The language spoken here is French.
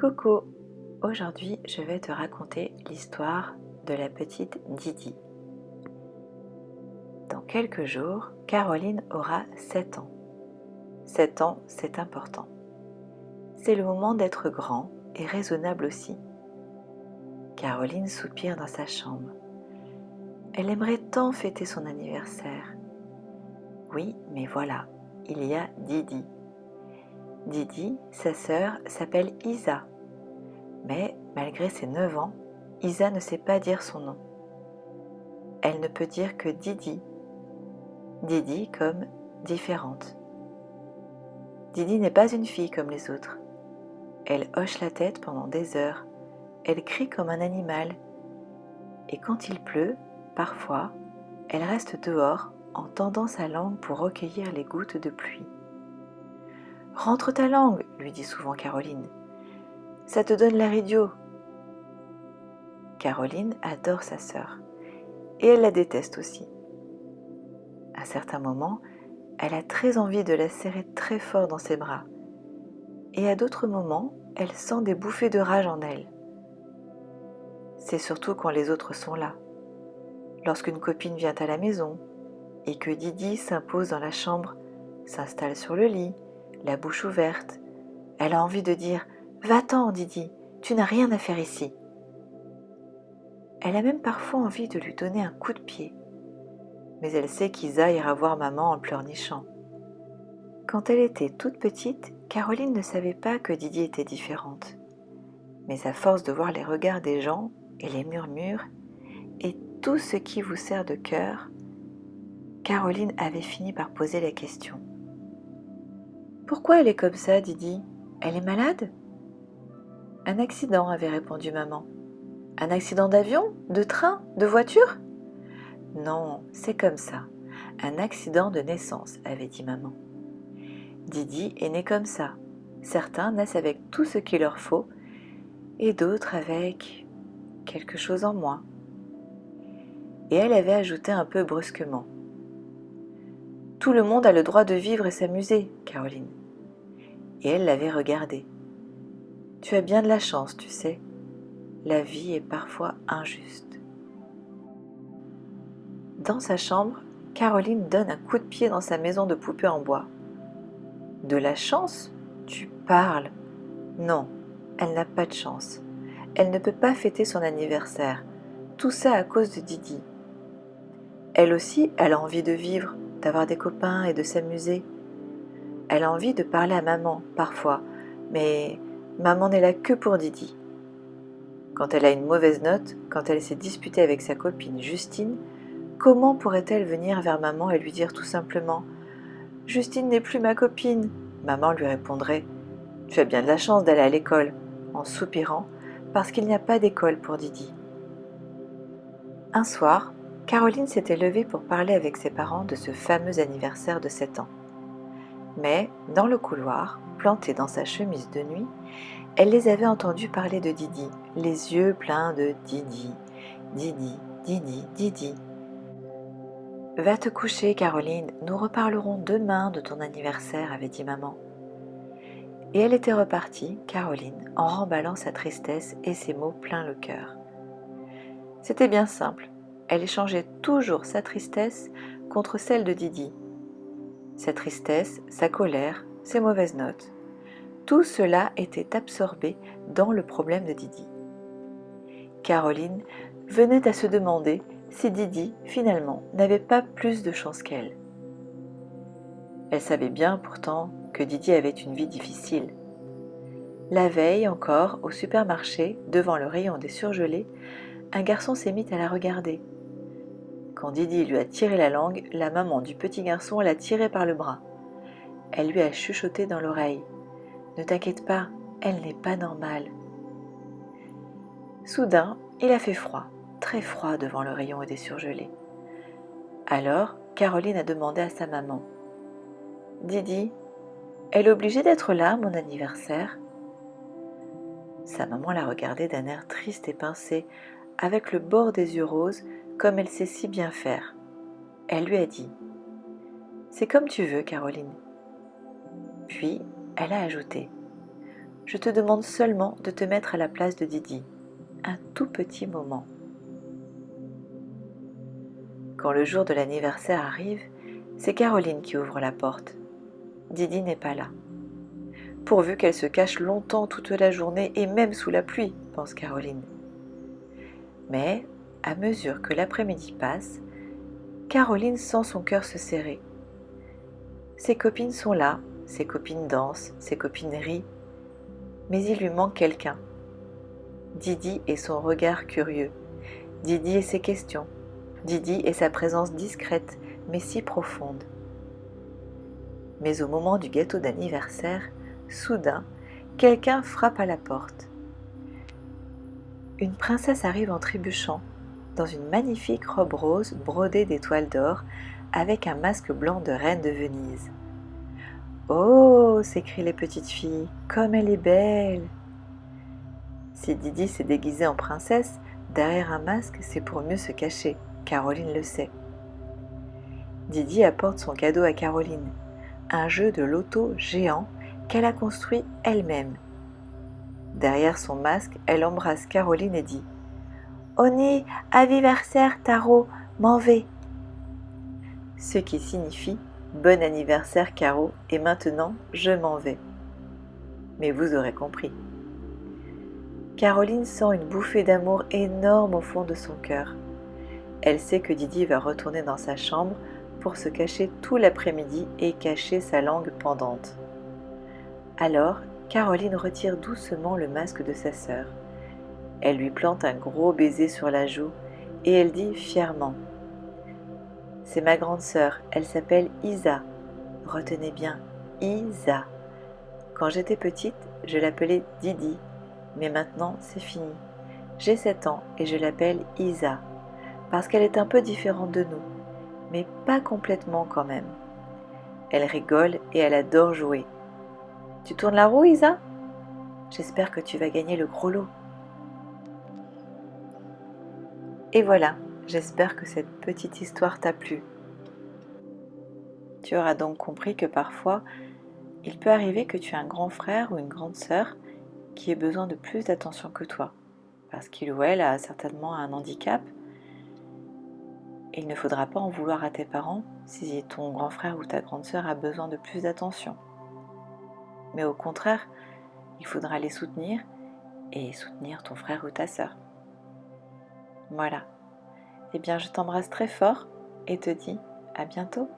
Coucou, aujourd'hui je vais te raconter l'histoire de la petite Didi. Dans quelques jours, Caroline aura 7 ans. 7 ans, c'est important. C'est le moment d'être grand et raisonnable aussi. Caroline soupire dans sa chambre. Elle aimerait tant fêter son anniversaire. Oui, mais voilà, il y a Didi. Didi, sa sœur, s'appelle Isa. Mais malgré ses 9 ans, Isa ne sait pas dire son nom. Elle ne peut dire que Didi. Didi comme différente. Didi n'est pas une fille comme les autres. Elle hoche la tête pendant des heures. Elle crie comme un animal. Et quand il pleut, parfois, elle reste dehors en tendant sa langue pour recueillir les gouttes de pluie. « Rentre ta langue, lui dit souvent Caroline. Ça te donne l'air idiot. » Caroline adore sa sœur. Et elle la déteste aussi. À certains moments, elle a très envie de la serrer très fort dans ses bras. Et à d'autres moments, elle sent des bouffées de rage en elle. C'est surtout quand les autres sont là. Lorsqu'une copine vient à la maison et que Didi s'impose dans la chambre, s'installe sur le lit, la bouche ouverte, elle a envie de dire « Va-t'en, Didi, tu n'as rien à faire ici ». Elle a même parfois envie de lui donner un coup de pied. Mais elle sait qu'Isa ira voir maman en pleurnichant. Quand elle était toute petite, Caroline ne savait pas que Didi était différente. Mais à force de voir les regards des gens et les murmures et tout ce qui vous sert de cœur, Caroline avait fini par poser la question. « Pourquoi elle est comme ça, Didi? Elle est malade ?» « Un accident, » avait répondu maman. « Un accident d'avion? De train? De voiture? » « Non, c'est comme ça. Un accident de naissance, » avait dit maman. Didi est née comme ça. Certains naissent avec tout ce qu'il leur faut et d'autres avec quelque chose en moins. Et elle avait ajouté un peu brusquement. « Tout le monde a le droit de vivre et s'amuser, Caroline. » Et elle l'avait regardée. « Tu as bien de la chance, tu sais. La vie est parfois injuste. » Dans sa chambre, Caroline donne un coup de pied dans sa maison de poupée en bois. « De la chance? Tu parles. Non, elle n'a pas de chance. Elle ne peut pas fêter son anniversaire. Tout ça à cause de Didi. Elle aussi, elle a envie de vivre, d'avoir des copains et de s'amuser. Elle a envie de parler à maman, parfois, mais maman n'est là que pour Didi. Quand elle a une mauvaise note, quand elle s'est disputée avec sa copine Justine, comment pourrait-elle venir vers maman et lui dire tout simplement « Justine n'est plus ma copine ?» Maman lui répondrait « Tu as bien de la chance d'aller à l'école » en soupirant parce qu'il n'y a pas d'école pour Didi. Un soir, Caroline s'était levée pour parler avec ses parents de ce fameux anniversaire de 7 ans. Mais, dans le couloir, plantée dans sa chemise de nuit, elle les avait entendus parler de Didi, les yeux pleins de Didi, Didi, Didi, Didi. « Va te coucher, Caroline, nous reparlerons demain de ton anniversaire, » avait dit maman. Et elle était repartie, Caroline, en remballant sa tristesse et ses mots plein le cœur. C'était bien simple, elle échangeait toujours sa tristesse contre celle de Didi. Sa tristesse, sa colère, ses mauvaises notes. Tout cela était absorbé dans le problème de Didi. Caroline venait à se demander si Didi, finalement, n'avait pas plus de chance qu'elle. Elle savait bien, pourtant, que Didi avait une vie difficile. La veille encore, au supermarché, devant le rayon des surgelés, un garçon s'est mis à la regarder. Quand Didi lui a tiré la langue, la maman du petit garçon l'a tiré par le bras. Elle lui a chuchoté dans l'oreille. « Ne t'inquiète pas, elle n'est pas normale. » Soudain, il a fait froid, très froid devant le rayon des surgelés. Alors, Caroline a demandé à sa maman. « Didi, elle est obligée d'être là, mon anniversaire ?» Sa maman l'a regardée d'un air triste et pincé, avec le bord des yeux roses, comme elle sait si bien faire. Elle lui a dit « C'est comme tu veux, Caroline. » Puis, elle a ajouté Je te demande seulement de te mettre à la place de Didi, un tout petit moment. Quand le jour de l'anniversaire arrive, c'est Caroline qui ouvre la porte. Didi n'est pas là. Pourvu qu'elle se cache longtemps toute la journée et même sous la pluie, pense Caroline. Mais, à mesure que l'après-midi passe, Caroline sent son cœur se serrer. Ses copines sont là, ses copines dansent, ses copines rient, mais il lui manque quelqu'un. Didi et son regard curieux, Didi et ses questions, Didi et sa présence discrète mais si profonde. Mais au moment du gâteau d'anniversaire, soudain, quelqu'un frappe à la porte. Une princesse arrive en trébuchant, dans une magnifique robe rose brodée d'étoiles d'or, avec un masque blanc de reine de Venise. « Oh !» s'écrient les petites filles, « comme elle est belle !» Si Didi s'est déguisée en princesse, derrière un masque, c'est pour mieux se cacher, Caroline le sait. Didi apporte son cadeau à Caroline, un jeu de loto géant qu'elle a construit elle-même. Derrière son masque, elle embrasse Caroline et dit « Oni, anniversaire, Taro, m'en vais !» Ce qui signifie « Bon anniversaire, Caro, et maintenant, je m'en vais !» Mais vous aurez compris. Caroline sent une bouffée d'amour énorme au fond de son cœur. Elle sait que Didi va retourner dans sa chambre pour se cacher tout l'après-midi et cacher sa langue pendante. Alors, Caroline retire doucement le masque de sa sœur. Elle lui plante un gros baiser sur la joue et elle dit fièrement « C'est ma grande sœur, elle s'appelle Isa. Retenez bien, Isa. Quand j'étais petite, je l'appelais Didi, mais maintenant c'est fini. J'ai 7 ans et je l'appelle Isa, parce qu'elle est un peu différente de nous, mais pas complètement quand même. Elle rigole et elle adore jouer. Tu tournes la roue, Isa ? J'espère que tu vas gagner le gros lot. » Et voilà, j'espère que cette petite histoire t'a plu. Tu auras donc compris que parfois, il peut arriver que tu aies un grand frère ou une grande sœur qui ait besoin de plus d'attention que toi, parce qu'il ou elle a certainement un handicap. Il ne faudra pas en vouloir à tes parents si ton grand frère ou ta grande sœur a besoin de plus d'attention. Mais au contraire, il faudra les soutenir et soutenir ton frère ou ta sœur. Voilà. Eh bien, je t'embrasse très fort et te dis à bientôt.